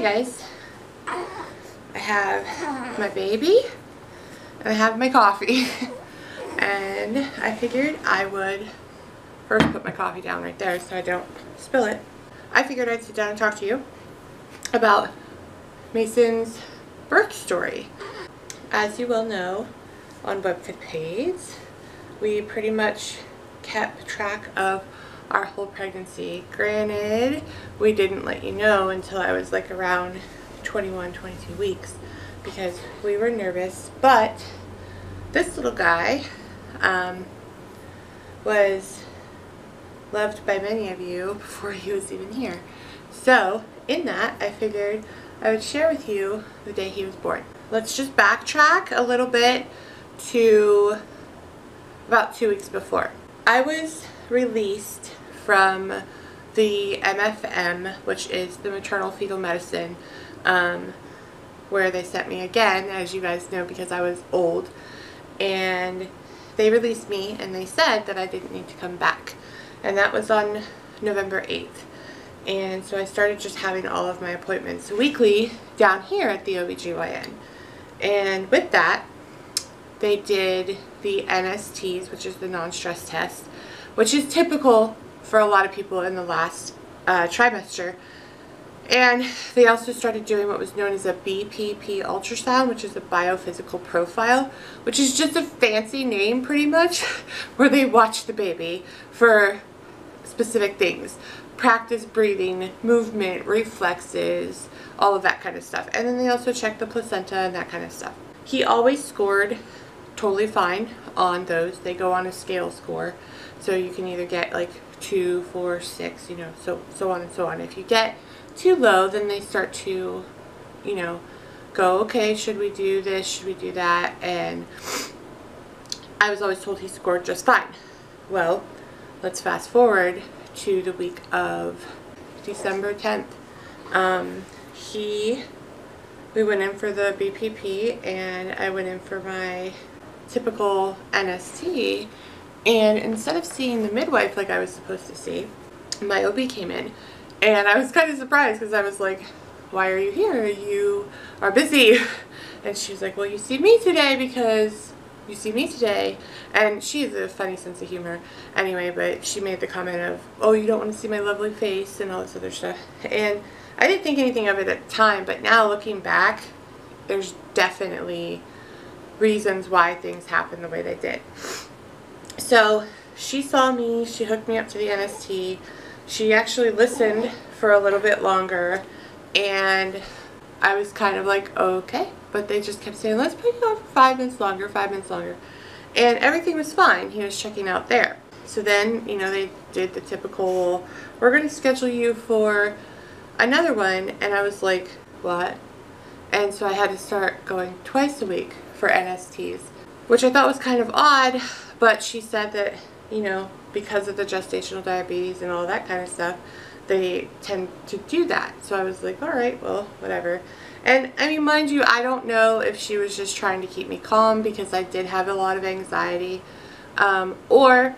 guys, I have my baby and I have my coffee and I figured I would first put my coffee down right there so I don't spill it. I figured I'd sit down and talk to you about Mason's birth story. As you well know, on Webbcapades we pretty much kept track of our whole pregnancy. Granted, we didn't let you know until I was like around 21, 22 weeks because we were nervous, but this little guy was loved by many of you before he was even here. So in that, I figured I would share with you the day he was born. Let's just backtrack a little bit to about 2 weeks before. I was released from the MFM, which is the maternal fetal medicine, where they sent me again, as you guys know, because I was old, and they released me and they said that I didn't need to come back, and that was on November 8th. And so I started just having all of my appointments weekly down here at the OBGYN, and with that they did the NSTs, which is the non-stress test, which is typical for a lot of people in the last trimester. And they also started doing what was known as a BPP ultrasound, which is a biophysical profile, which is just a fancy name pretty much, where they watch the baby for specific things. Practice breathing, movement, reflexes, all of that kind of stuff. And then they also check the placenta and that kind of stuff. He always scored totally fine on those. They go on a scale score, so you can either get like 2, 4, 6, you know, so on and so on. If you get too low, then they start to, you know, go, okay, should we do this, should we do that? And I was always told he scored just fine. Well, let's fast forward to the week of December 10th. We went in for the BPP and I went in for my typical NST, and instead of seeing the midwife like I was supposed to see, my OB came in, and I was kind of surprised because I was like, why are you here? You are busy. And she was like, well, you see me today because you see me today. And she has a funny sense of humor anyway, but she made the comment of, oh, you don't want to see my lovely face and all this other stuff. And I didn't think anything of it at the time, but now looking back, there's definitely reasons why things happened the way they did. So she saw me, she hooked me up to the NST, she actually listened for a little bit longer, and I was kind of like, okay, but they just kept saying, let's put you on for 5 minutes longer, 5 minutes longer, and everything was fine. He was checking out there. So then, you know, they did the typical, we're going to schedule you for another one, and I was like, what? And so I had to start going twice a week for NSTs, which I thought was kind of odd, but she said that, you know, because of the gestational diabetes and all that kind of stuff, they tend to do that. So I was like, all right, well, whatever. And I mean, mind you, I don't know if she was just trying to keep me calm because I did have a lot of anxiety, or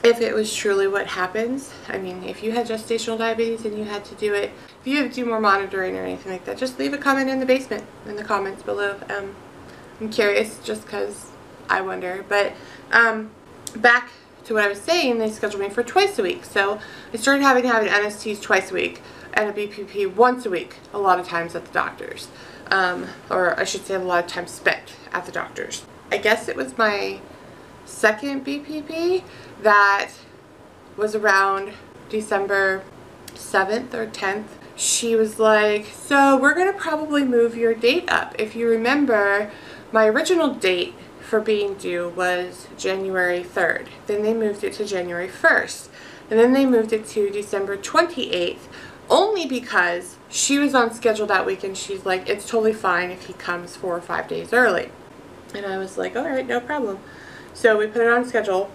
if it was truly what happens. I mean, if you had gestational diabetes and you had to do it, if you had to do more monitoring or anything like that, just leave a comment in the comments below. I'm curious just because I wonder. But back to what I was saying, they scheduled me for twice a week. So I started having NSTs twice a week and a BPP once a week, a lot of times at the doctor's. Or I should say a lot of time spent at the doctor's. I guess it was my second BPP that was around December 7th or 10th. She was like, so we're going to probably move your date up. If you remember, my original date for being due was January 3rd. Then they moved it to January 1st. And then they moved it to December 28th, only because she was on schedule that week and she's like, it's totally fine if he comes 4 or 5 days early. And I was like, all right, no problem. So we put it on schedule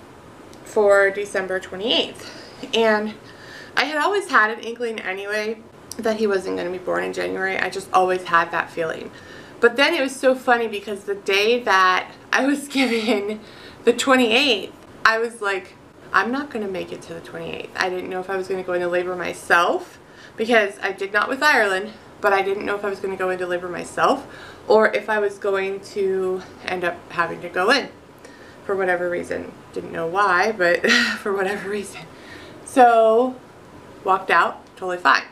for December 28th. And I had always had an inkling anyway that he wasn't going to be born in January. I just always had that feeling. But then it was so funny because the day that I was given the 28th, I was like, I'm not going to make it to the 28th. I didn't know if I was going to go into labor myself because I did not with Ireland, but I didn't know if I was going to go into labor myself or if I was going to end up having to go in for whatever reason. Didn't know why, but for whatever reason. So walked out, totally fine.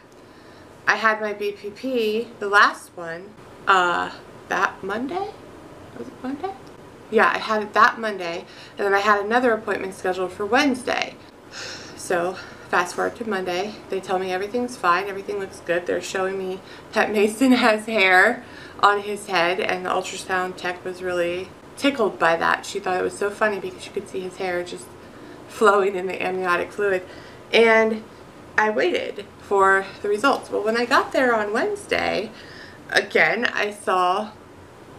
I had my BPP, the last one, that Monday? Was it Monday? Yeah, I had it that Monday, and then I had another appointment scheduled for Wednesday. So fast forward to Monday, they tell me everything's fine, everything looks good. They're showing me that Mason has hair on his head, and the ultrasound tech was really tickled by that. She thought it was so funny because you could see his hair just flowing in the amniotic fluid. And I waited for the results. Well, when I got there on Wednesday, again, I saw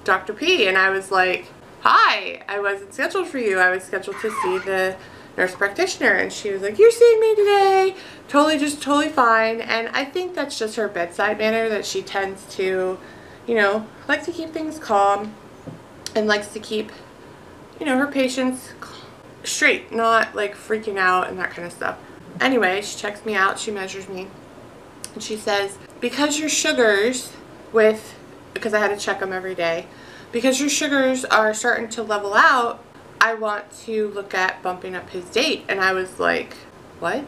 Dr. P, and I was like, hi, I wasn't scheduled for you. I was scheduled to see the nurse practitioner. And she was like, you're seeing me today. Totally fine. And I think that's just her bedside manner, that she tends to, you know, like to keep things calm and likes to keep, you know, her patients straight, not like freaking out and that kind of stuff. Anyway, she checks me out, she measures me, and she says, because your sugars because I had to check them every day, because your sugars are starting to level out, I want to look at bumping up his date. And I was like, what?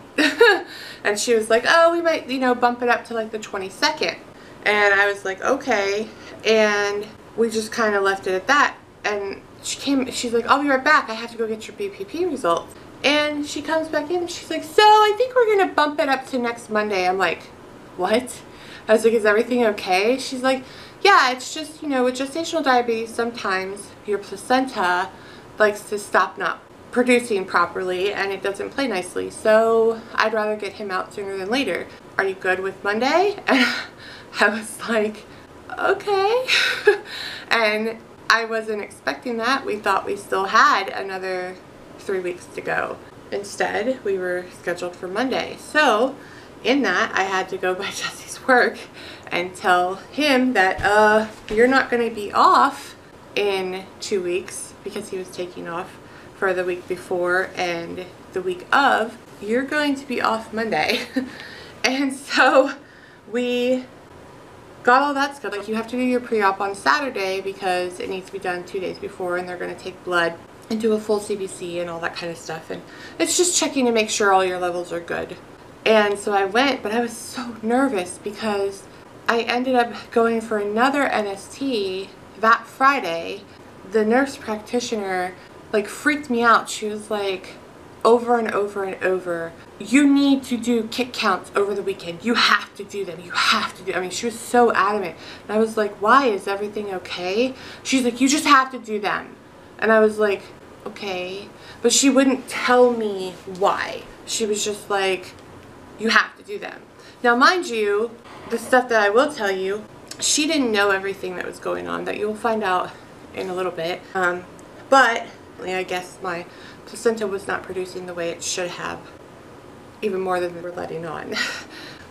And she was like, oh, we might, you know, bump it up to like the 22nd. And I was like, okay. And we just kind of left it at that. And she's like, I'll be right back. I have to go get your BPP results. And she comes back in and she's like, so I think we're going to bump it up to next Monday. I'm like, what? I was like, is everything okay? She's like, yeah, it's just, you know, with gestational diabetes, sometimes your placenta likes to stop not producing properly and it doesn't play nicely. So I'd rather get him out sooner than later. Are you good with Monday? And I was like, okay. And I wasn't expecting that. We thought we still had another 3 weeks to go. Instead, we were scheduled for Monday. So in that, I had to go by Jesse's work and tell him that you're not going to be off in 2 weeks, because he was taking off for the week before and the week of. You're going to be off Monday. And so we got all that stuff. Like, you have to do your pre-op on Saturday because it needs to be done 2 days before, and they're going to take blood and do a full CBC and all that kind of stuff. And it's just checking to make sure all your levels are good. And so I went, but I was so nervous because I ended up going for another NST that Friday. The nurse practitioner like freaked me out. She was like, over and over and over, you need to do kick counts over the weekend. You have to do them. You have to do. I mean, she was so adamant. And I was like, why? Is everything okay? She's like, you just have to do them. And I was like, okay. But she wouldn't tell me why. She was just like, you have to do them. Now, mind you, the stuff that I will tell you, she didn't know everything that was going on, that you'll find out in a little bit. But I guess my placenta was not producing the way it should have, even more than they were letting on.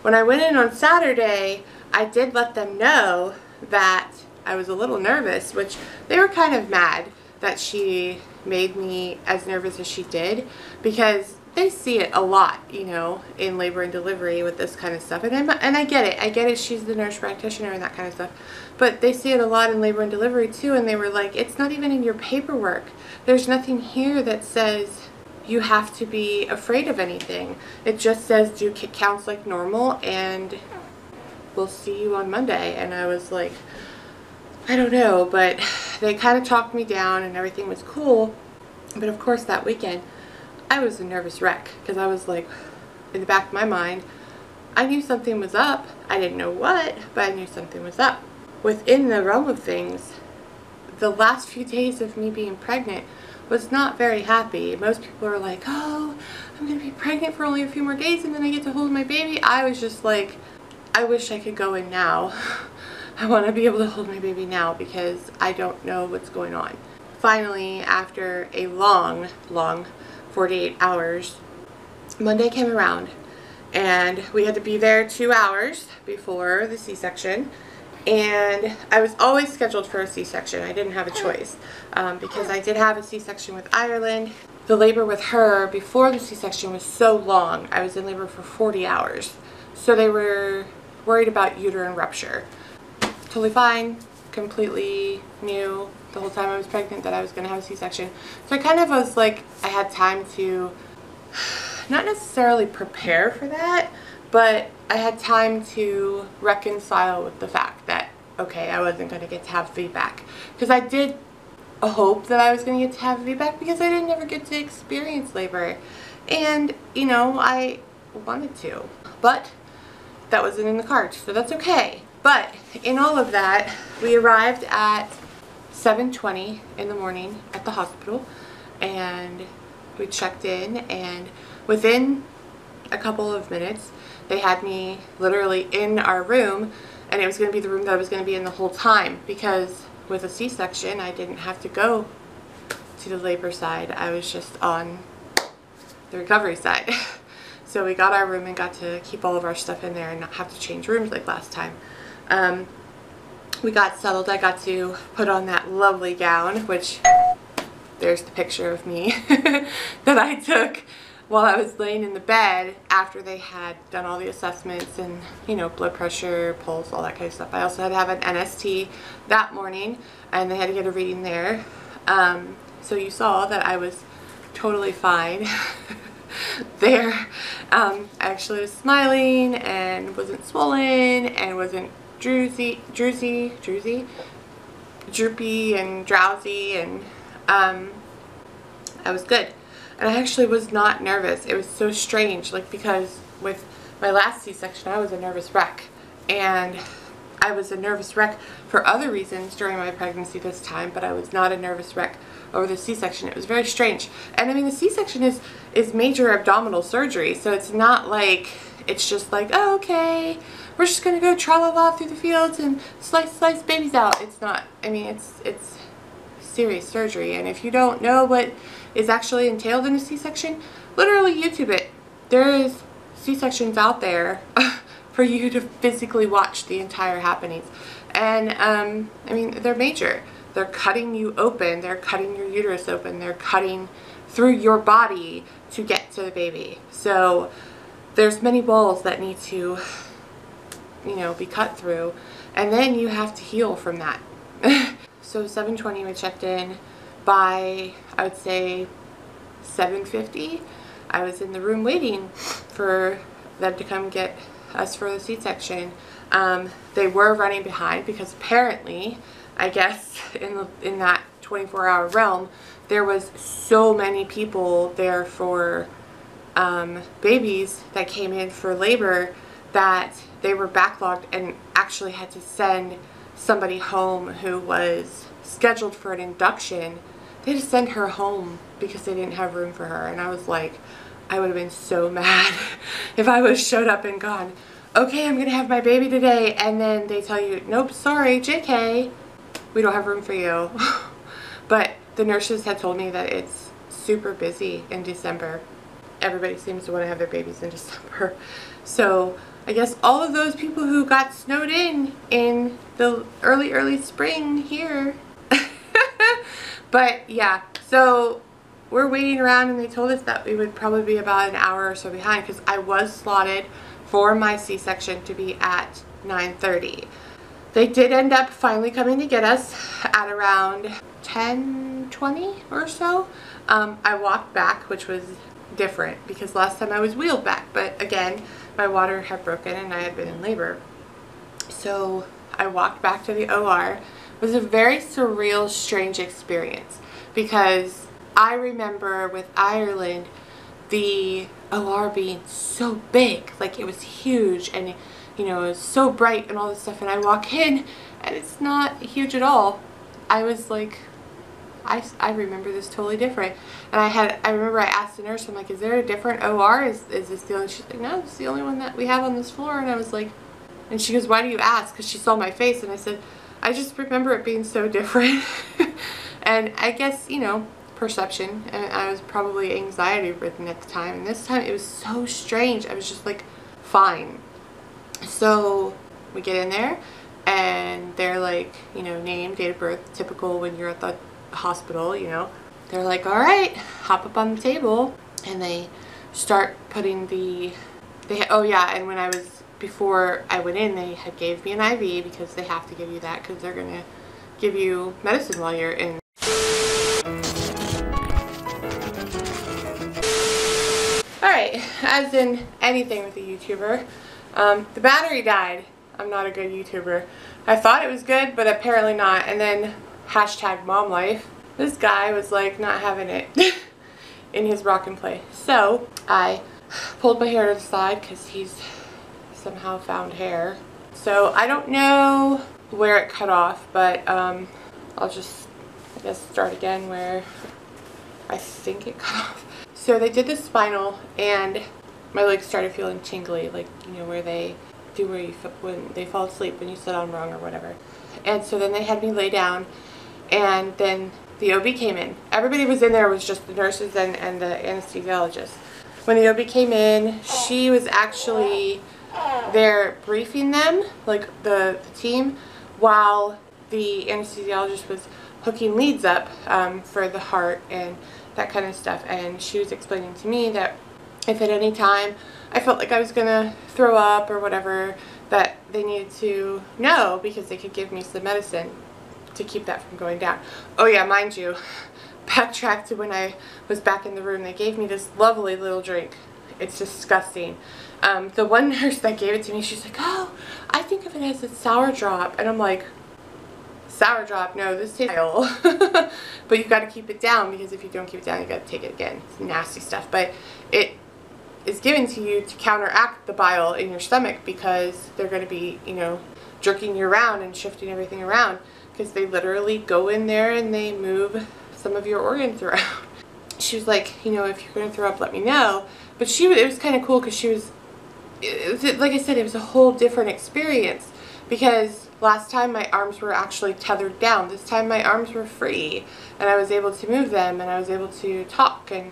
When I went in on Saturday, I did let them know that I was a little nervous, which they were kind of mad that she made me as nervous as she did, because they see it a lot, you know, in labor and delivery with this kind of stuff. And I get it. I get it. She's the nurse practitioner and that kind of stuff. But they see it a lot in labor and delivery too. And they were like, it's not even in your paperwork. There's nothing here that says you have to be afraid of anything. It just says do kick counts like normal and we'll see you on Monday. And I was like, I don't know. But they kind of talked me down and everything was cool. But of course that weekend, I was a nervous wreck, because I was like, in the back of my mind, I knew something was up. I didn't know what, but I knew something was up. Within the realm of things, the last few days of me being pregnant was not very happy. Most people are like, oh, I'm going to be pregnant for only a few more days and then I get to hold my baby. I was just like, I wish I could go in now. I want to be able to hold my baby now because I don't know what's going on. Finally, after a long 48 hours, Monday came around and we had to be there 2 hours before the C-section, and I was always scheduled for a C-section. I didn't have a choice because I did have a C-section with Ireland. The labor with her before the C-section was so long. I was in labor for 40 hours. So they were worried about uterine rupture. Totally fine, completely knew the whole time I was pregnant that I was going to have a C-section. So I kind of was like, I had time to not necessarily prepare for that, but I had time to reconcile with the fact that, okay, I wasn't going to get to have VBAC. Because I did hope that I was going to get to have VBAC because I didn't ever get to experience labor. And, you know, I wanted to. But that wasn't in the cards, so that's okay. But in all of that, we arrived at 7:20 in the morning at the hospital, and we checked in, and within a couple of minutes they had me literally in our room, and it was going to be the room that I was going to be in the whole time, because with a C-section I didn't have to go to the labor side. I was just on the recovery side. So we got our room and got to keep all of our stuff in there and not have to change rooms like last time. We got settled. I got to put on that lovely gown, which there's the picture of me that I took while I was laying in the bed after they had done all the assessments and, you know, blood pressure, pulse, all that kind of stuff. I also had to have an NST that morning, and they had to get a reading there. So you saw that I was totally fine there. I actually was smiling and wasn't swollen and wasn't droopy and drowsy, and I was good. And I actually was not nervous. It was so strange, like, because with my last C-section I was a nervous wreck, and I was a nervous wreck for other reasons during my pregnancy this time, but I was not a nervous wreck over the C-section. It was very strange. And I mean, the C-section is major abdominal surgery, so it's not like, it's just like, oh, okay, we're just gonna go tra-la-la through the fields and slice babies out. It's not. I mean, it's serious surgery, and if you don't know what is actually entailed in a C-section, literally YouTube it. There is C-sections out there for you to physically watch the entire happenings. And I mean, they're major. They're cutting you open, they're cutting your uterus open, they're cutting through your body to get to the baby. So there's many walls that need to, you know, be cut through, and then you have to heal from that. So 7:20 we checked in. By, I would say, 7:50 I was in the room waiting for them to come get us for the C-section. They were running behind because apparently, I guess, in that 24-hour realm, there was so many people there for babies that came in for labor that they were backlogged and actually had to send somebody home who was scheduled for an induction. They had to send her home because they didn't have room for her. And I was like, I would have been so mad if I would have showed up and gone, okay, I'm gonna have my baby today, and then they tell you, nope, sorry, JK, we don't have room for you. But the nurses had told me that it's super busy in December. Everybody seems to want to have their babies in December. So I guess all of those people who got snowed in the early spring here. But yeah, so we're waiting around, and they told us that we would probably be about an hour or so behind because I was slotted for my C-section to be at 9:30. They did end up finally coming to get us at around 10:20 or so. I walked back, which was different because last time I was wheeled back, but again, my water had broken and I had been in labor. So I walked back to the OR. It was a very surreal, strange experience because I remember with Ireland, the OR being so big, like it was huge, and you know, it was so bright and all this stuff, and I walk in and it's not huge at all. I was like, I remember this totally different. And I remember I asked the nurse, I'm like, is there a different OR? Is this the only? She's like, no, it's the only one that we have on this floor. And I was like, and she goes, why do you ask? Because she saw my face. And I said, I just remember it being so different. And I guess, you know, perception, and I was probably anxiety ridden at the time, and this time it was so strange. I was just like, fine. So we get in there and they're like, you know, name, date of birth, typical when you're at the hospital, you know. They're like, all right, hop up on the table, and they start putting oh yeah, and when I was before I went in, they had gave me an IV because they have to give you that because they're going to give you medicine while you're in. Alright, as in anything with a YouTuber, the battery died. I'm not a good YouTuber. I thought it was good, but apparently not. And then hashtag mom life. This guy was like not having it in his rock and play. So I pulled my hair to the side because he's somehow found hair. So I don't know where it cut off, but I'll just, I guess, start again where I think it cut off. So they did the spinal and my legs started feeling tingly, like, you know, where they do where you, when they fall asleep when you sit on wrong or whatever. And so then they had me lay down, and then the OB came in. Everybody was in there, was just the nurses and the anesthesiologist. When the OB came in, she was actually there briefing them, like the team, while the anesthesiologist was hooking leads up for the heart and that kind of stuff. And she was explaining to me that if at any time I felt like I was gonna throw up or whatever, that they needed to know because they could give me some medicine to keep that from going down. Oh yeah, mind you, backtrack to when I was back in the room, they gave me this lovely little drink. It's disgusting. The one nurse that gave it to me, she's like, oh, I think of it as a sour drop. And I'm like, sour drop? No, this tastes vile. But you've got to keep it down, because if you don't keep it down, you got to take it again. It's nasty stuff. But it is given to you to counteract the bile in your stomach, because they're going to be, you know, jerking you around and shifting everything around, because they literally go in there and they move some of your organs around. She was like, you know, if you're going to throw up, let me know. But it was kind of cool because like I said, it was a whole different experience, because last time my arms were actually tethered down. This time my arms were free and I was able to move them and I was able to talk and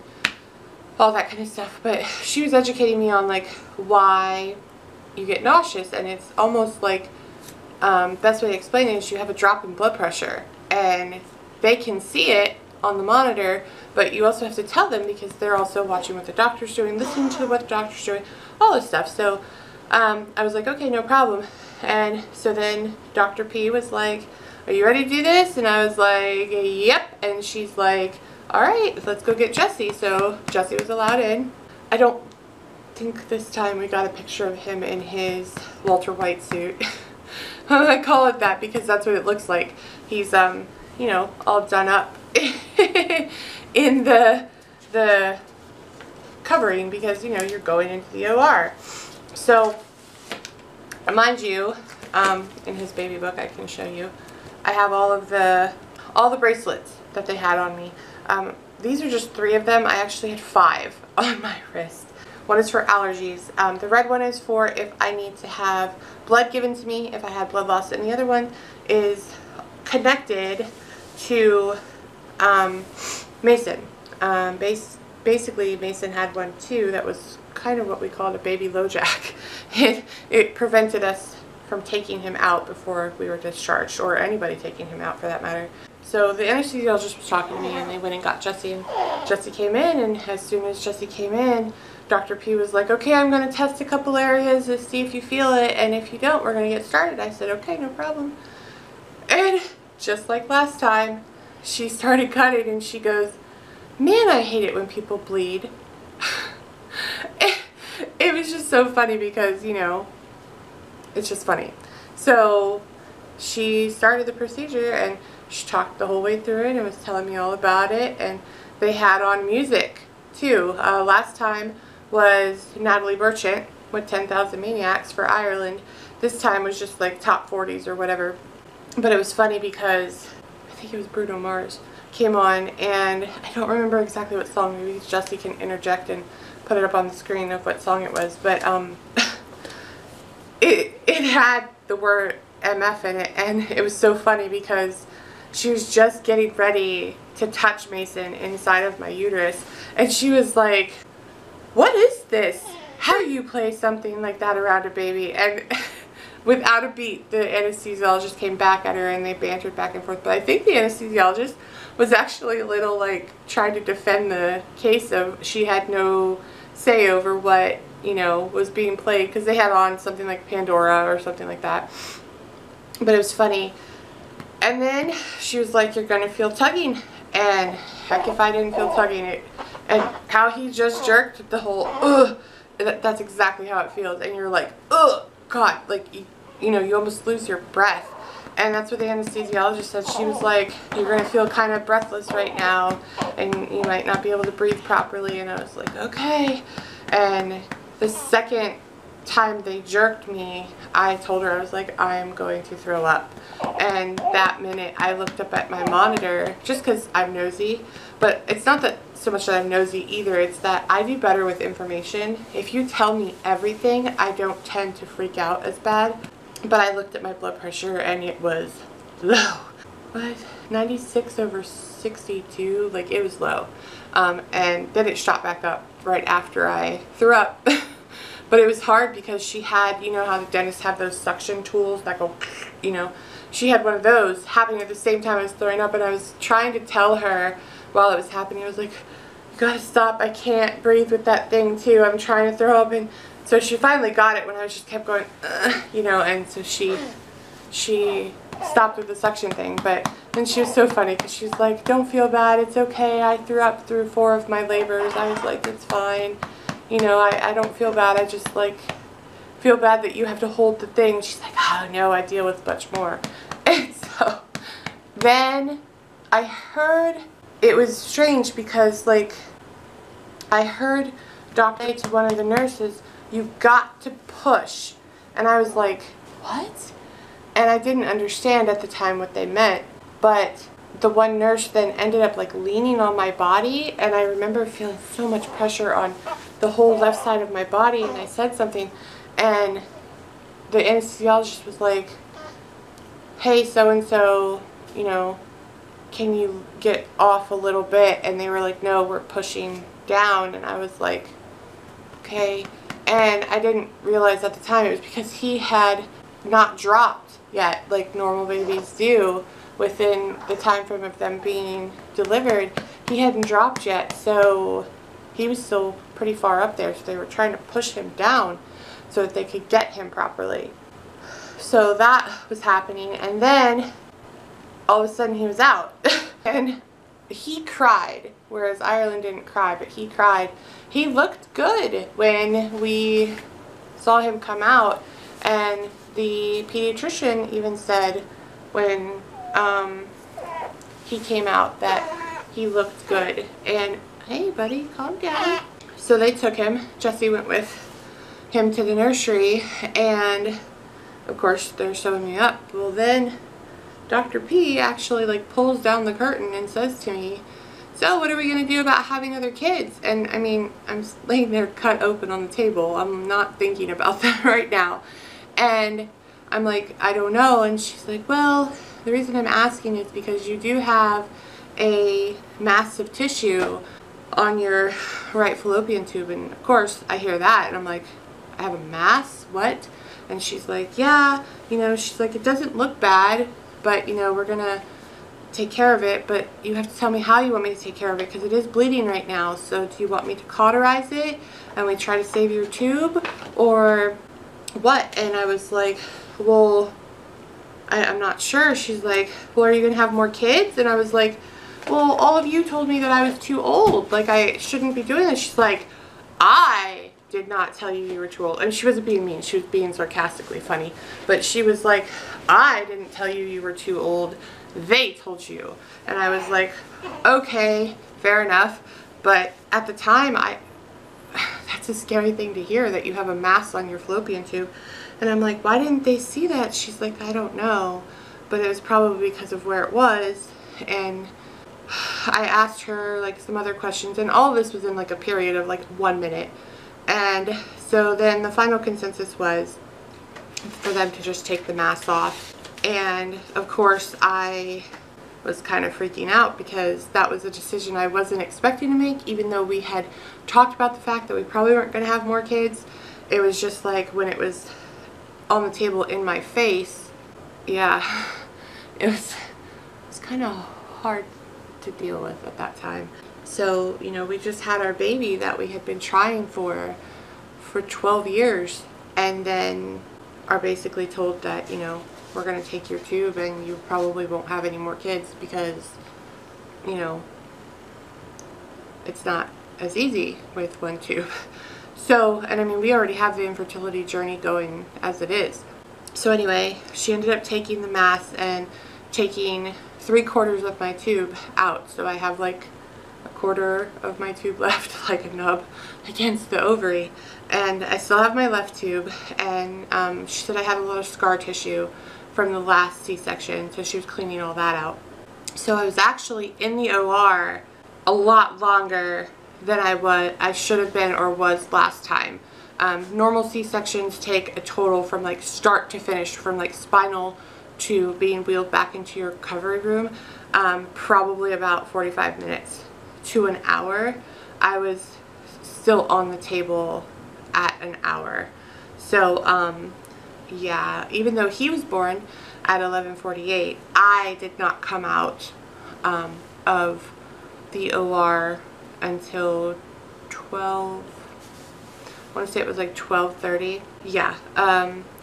all that kind of stuff. But she was educating me on like why you get nauseous, and it's almost like best way to explain it is you have a drop in blood pressure and they can see it on the monitor, but you also have to tell them because they're also watching what the doctor's doing, listening to what the doctor's doing, all this stuff. So I was like, okay, no problem. And so then Dr. P was like, are you ready to do this? And I was like, yep. And she's like, all right, let's go get Jesse. So Jesse was allowed in. I don't think this time we got a picture of him in his Walter White suit. I call it that because that's what it looks like. He's you know, all done up in the covering, because, you know, you're going into the OR. So mind you, in his baby book, I can show you, I have all the bracelets that they had on me. These are just 3 of them. I actually had 5 on my wrist. One is for allergies. The red one is for if I need to have blood given to me, if I had blood loss, and the other one is connected to Mason. Basically, Mason had one too that was kind of what we called a baby LoJack. It prevented us from taking him out before we were discharged, or anybody taking him out for that matter. So the anesthesiologist was talking to me, and they went and got Jesse, and Jesse came in, and as soon as Jesse came in, Dr. P was like, okay, I'm going to test a couple areas to see if you feel it, and if you don't, we're going to get started. I said, okay, no problem. And just like last time, she started cutting, and she goes, man, I hate it when people bleed. It was just so funny because, you know, it's just funny. So she started the procedure, and she talked the whole way through it and was telling me all about it, and they had on music too. Last time was Natalie Merchant with 10,000 Maniacs for Ireland. This time was just like top 40s or whatever. But it was funny because I think it was Bruno Mars came on, and I don't remember exactly what song. Maybe Jesse can interject and put it up on the screen of what song it was. But it had the word MF in it, and it was so funny because she was just getting ready to touch Mason inside of my uterus, and she was like, what is this? How do you play something like that around a baby? And without a beat, the anesthesiologist came back at her and they bantered back and forth. But I think the anesthesiologist was actually a little like trying to defend the case of she had no say over what you know, was being played because they had on something like Pandora or something like that. But it was funny. And then she was like, you're going to feel tugging. And heck if I didn't feel tugging it. And how he just jerked the whole, ugh. That's exactly how it feels. And you're like, ugh, God. Like, you know, you almost lose your breath. And that's what the anesthesiologist said. She was like, you're going to feel kind of breathless right now. And you might not be able to breathe properly. And I was like, okay. And the second time they jerked me, I told her, I was like, I'm going to throw up. And that minute I looked up at my monitor, just because I'm nosy, but it's not that so much that I'm nosy either, it's that I do better with information. If you tell me everything, I don't tend to freak out as bad. But I looked at my blood pressure and it was low. What? 96/62, like it was low. And then it shot back up right after I threw up. But it was hard because she had, you know how the dentists have those suction tools that go, you know, she had one of those happening at the same time I was throwing up, and I was trying to tell her while it was happening, I was like, you gotta stop, I can't breathe with that thing too, I'm trying to throw up. And so she finally got it when I just kept going, you know, and so she stopped with the suction thing. But then she was so funny because she's like, don't feel bad, it's okay, I threw up through 4 of my labors. I was like, it's fine. You know, I don't feel bad, I just like feel bad that you have to hold the thing. She's like, oh no, I deal with much more. And so then I heard, it was strange because like I heard Dr. say to one of the nurses, you've got to push. And I was like, what? And I didn't understand at the time what they meant, but the one nurse then ended up like leaning on my body, and I remember feeling so much pressure on the whole left side of my body, and I said something, and the anesthesiologist was like, hey, so-and-so, you know, can you get off a little bit? And they were like, no, we're pushing down. And I was like, okay. And I didn't realize at the time it was because he had not dropped yet, like normal babies do within the time frame of them being delivered. He hadn't dropped yet, so he was still pretty far up there, so they were trying to push him down so that they could get him properly. So that was happening, and then all of a sudden he was out. And he cried, whereas Ireland didn't cry, but he cried. He looked good when we saw him come out, and the pediatrician even said when he came out that he looked good. And hey buddy, calm down. So they took him, Jesse went with him to the nursery, and of course they're sewing me up. Well, then Dr. P actually like pulls down the curtain and says to me, so what are we going to do about having other kids? And I mean, I'm laying there cut open on the table. I'm not thinking about that right now. And I'm like, I don't know. And she's like, well, the reason I'm asking is because you do have a mass of tissue on your right fallopian tube. And of course I hear that and I'm like, I have a mass? What? And she's like, yeah, you know, she's like, it doesn't look bad, but you know, we're gonna take care of it, but you have to tell me how you want me to take care of it because it is bleeding right now. So do you want me to cauterize it and we try to save your tube, or what? And I was like, well, I'm not sure. She's like, well, are you gonna have more kids? And I was like, well, all of you told me that I was too old, like I shouldn't be doing this. She's like, I did not tell you you were too old. And she wasn't being mean, she was being sarcastically funny, but she was like, I didn't tell you you were too old, they told you. And I was like, okay, fair enough. But at the time, that's a scary thing to hear, that you have a mass on your fallopian tube. And I'm like, why didn't they see that? She's like, I don't know, but it was probably because of where it was. And I asked her like some other questions, and all of this was in like a period of like 1 minute. And so then the final consensus was for them to just take the mass off. And of course I was kind of freaking out because that was a decision I wasn't expecting to make, even though we had talked about the fact that we probably weren't going to have more kids. It was just like when it was on the table in my face, yeah, it was kind of hard to deal with at that time. So, you know, we just had our baby that we had been trying for for 12 years and then are basically told that, you know, we're going to take your tube and you probably won't have any more kids because, you know, it's not as easy with one tube. So, and I mean, we already have the infertility journey going as it is. So anyway, she ended up taking the mass and taking 3/4 of my tube out. So I have like 1/4 of my tube left, like a nub against the ovary. And I still have my left tube, and she said I had a lot of scar tissue from the last C-section, so she was cleaning all that out. So I was actually in the OR a lot longer than I should have been or was last time. Normal C-sections take a total from like start to finish, from like spinal to being wheeled back into your recovery room, probably about 45 minutes to an hour. I was still on the table at an hour. So yeah, even though he was born at 11:48, I did not come out of the OR until 12, I want to say it was like 12:30. Yeah,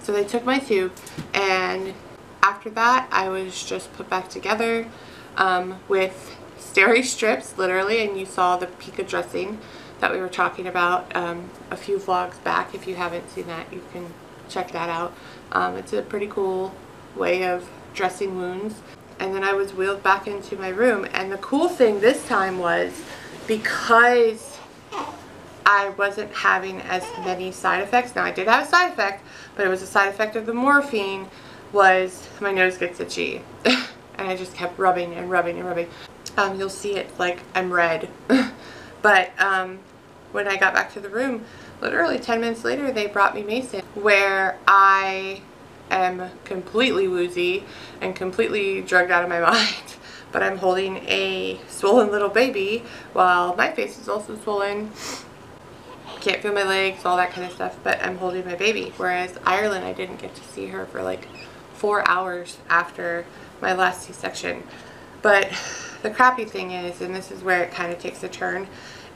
so they took my tube, and after that I was just put back together with steri strips, literally, and you saw the Pica dressing that we were talking about a few vlogs back. If you haven't seen that, you can check that out. It's a pretty cool way of dressing wounds. And then I was wheeled back into my room, and the cool thing this time was, because I wasn't having as many side effects. Now I did have a side effect, but it was a side effect of the morphine, was my nose gets itchy. And I just kept rubbing and rubbing and rubbing. You'll see it like I'm red. But when I got back to the room, literally 10 minutes later, they brought me Mason, where I am completely woozy and completely drugged out of my mind. But I'm holding a swollen little baby while my face is also swollen. Can't feel my legs, all that kind of stuff, but I'm holding my baby. Whereas Ireland, I didn't get to see her for like 4 hours after my last C-section. But the crappy thing is, and this is where it kind of takes a turn,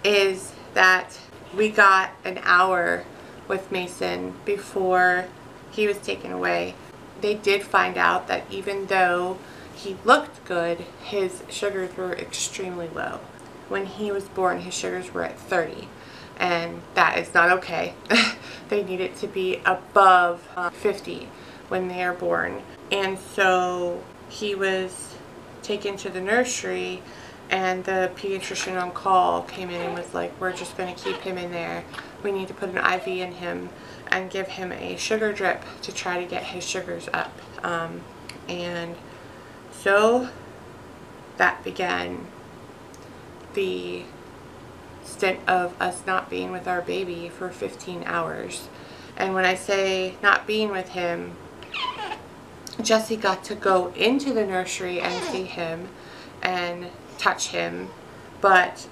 is that we got an hour with Mason before he was taken away. They did find out that even though he looked good, his sugars were extremely low. When he was born, his sugars were at 30, and that is not okay. They need it to be above 50 when they are born. And so he was taken to the nursery, and the pediatrician on call came in and was like, we're just going to keep him in there. We need to put an IV in him and give him a sugar drip to try to get his sugars up. And so that began the stint of us not being with our baby for 15 hours. And when I say not being with him, Jesse got to go into the nursery and see him and touch him, but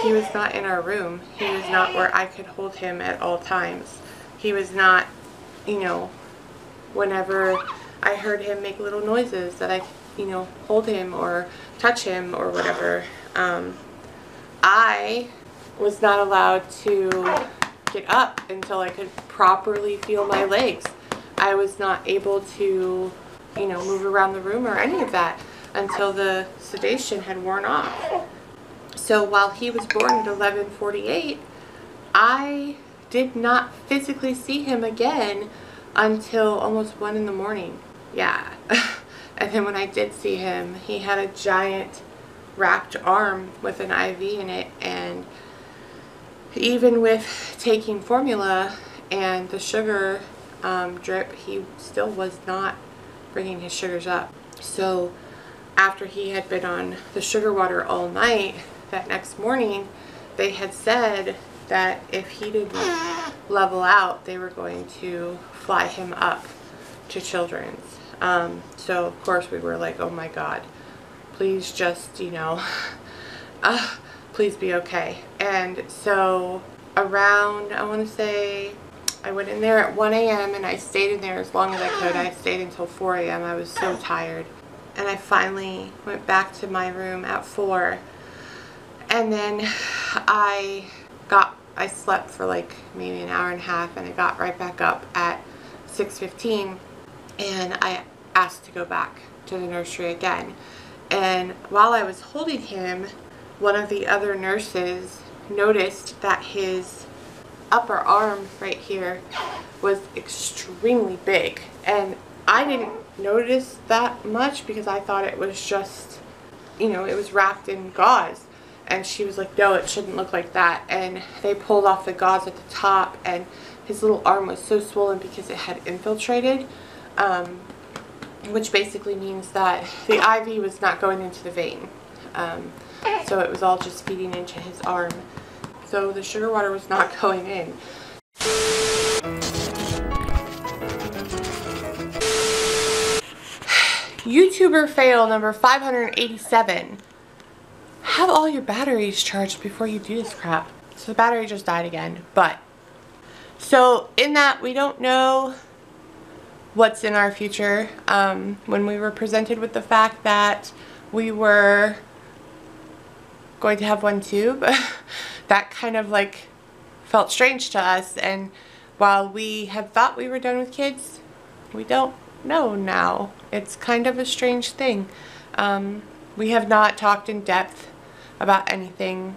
he was not in our room. He was not where I could hold him at all times. He was not, you know, whenever I heard him make little noises that I, you know, hold him or touch him or whatever, I was not allowed to get up until I could properly feel my legs. I was not able to, you know, move around the room or any of that until the sedation had worn off. So while he was born at 11:48, I did not physically see him again until almost 1 in the morning. Yeah. And then when I did see him, he had a giant wrapped arm with an IV in it, and even with taking formula and the sugar drip, he still was not bringing his sugars up. So after he had been on the sugar water all night, that next morning they had said that if he didn't level out, they were going to fly him up to Children's. So of course we were like, oh my God, please just, you know, please be okay. And so around, I want to say, I went in there at 1 a.m. and I stayed in there as long as I could. I stayed until 4 a.m. I was so tired. And I finally went back to my room at 4. And then I got I slept for like maybe an hour and a half, and I got right back up at 6:15, and I asked to go back to the nursery again. And while I was holding him, one of the other nurses noticed that his upper arm right here was extremely big, and I didn't notice that much because I thought it was just, you know, it was wrapped in gauze. And she was like, no, it shouldn't look like that. And they pulled off the gauze at the top, and his little arm was so swollen because it had infiltrated, which basically means that the IV was not going into the vein. So it was all just feeding into his arm. So the sugar water was not going in. YouTuber fail number 587. Have all your batteries charged before you do this crap. So the battery just died again. But, so in that, we don't know what's in our future. When we were presented with the fact that we were going to have one tube, that kind of like felt strange to us. And while we had thought we were done with kids, we don't know now. It's kind of a strange thing. We have not talked in depth about anything.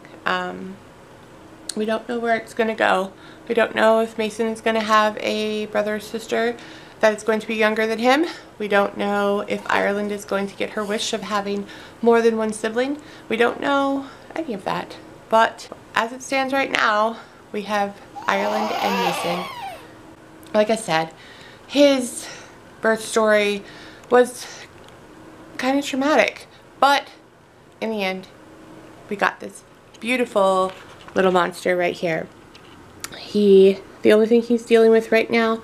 We don't know where it's going to go. We don't know if Mason is going to have a brother or sister that is going to be younger than him. We don't know if Ireland is going to get her wish of having more than one sibling. We don't know any of that. But as it stands right now, we have Ireland and Mason. Like I said, his birth story was kind of traumatic, but in the end, we got this beautiful little monster right here. The only thing he's dealing with right now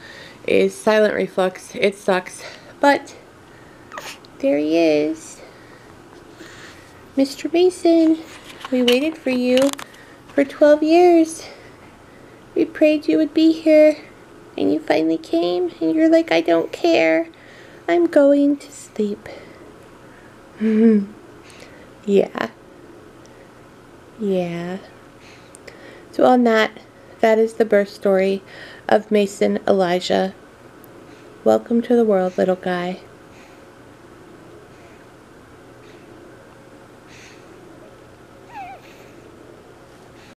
is silent reflux. It sucks, but there he is. Mr. Mason, we waited for you for 12 years. We prayed you would be here, and you finally came, and you're like, I don't care. I'm going to sleep. Yeah. Yeah. So on that is the birth story of Mason Elijah. Welcome to the world, little guy.